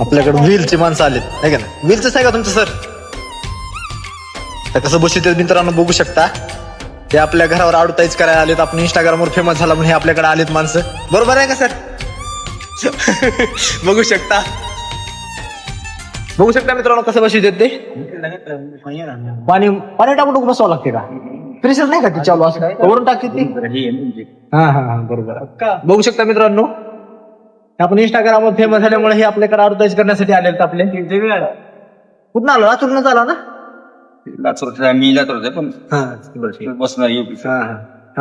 आपल्याकडे व्हीलची माणसं आलेत आहे का ना? व्हीलच आहे का तुमचं सर? तर कसं बसत मित्रांनो बघू शकता, ते आपल्या घरावर ॲडव्हर्टाईज करायला आलेत. आपण इंस्टाग्रामवर फेमस झाला म्हणून हे आपल्याकडे आलेत माणसं. बरोबर आहे का सर? बघू शकता मित्रांनो कसं बसत ते. पाणी पाणी टाकून बसावं लागते का? प्रेशर नाही का ते चालू असं वरून टाकते ती? हा बरोबर. बघू शकता मित्रांनो, आपण इंस्टाग्रामवर फेमस झाल्यामुळे हे आपल्याकडे ॲडव्हर्टाईज करण्यासाठी आलेत. आपले कुठं आलो? लातूरनच आला ना? मी लातूर पण बसणार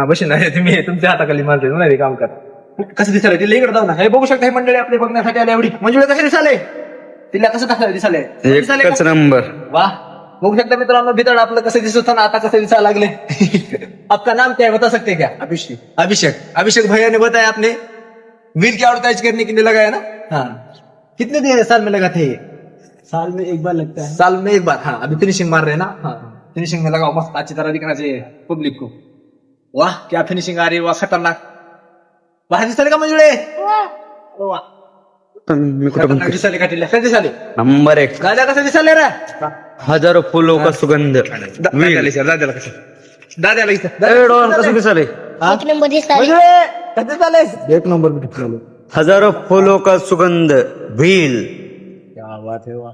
बसणार तुम्ही तुमच्या हाताखाली माझं नाही काम करा. कसं दिसायला तिला इकडे जाऊ ना. हे बघू शकता, हे मंडळी आपले बघण्यासाठी आले. एवढी मंजुळे कसे दिसाले? तिला कसं दिसाले? एकच नंबर. वाह, बघू शकता मित्रांनो भितड आपलं कसं दिसत होतं ना, आता कसं दिसायला लागले. आपका नाम क्या है बता सकते क्या? अभिषेक भैया ने बताया आपने व्हील की एडवर्टाइज करने के लिए लगाया ना? हाँ, कितने दिन साल में लगा थे? साल में एक बार लगता है। साल में एक बार. हाँ, अभी फिनिशिंग मार रहे हैं ना? हाँ, फिनिशिंग में लगाओ, मस्त अच्छी तरह दिखना चाहिए पब्लिक को. वाह, क्या फिनिशिंग आ रही है, वाह खतरनाक. बाहेर दिसले का मंजुळे? वाह, मी खतरनाक दिसाले का टिल्ल्या? कसे दिसाले? नंबर 1. दादा कसं दिसाले रे? हजारो फुलो का सुगंध. दाद्याला कसं दिसाले? एक नंबर दिसता मंजुळे कसं दिसाले? एक नंबर में दिखा लो। हजारो फुलो का सुगंध व्हील. क्या बात है वाह।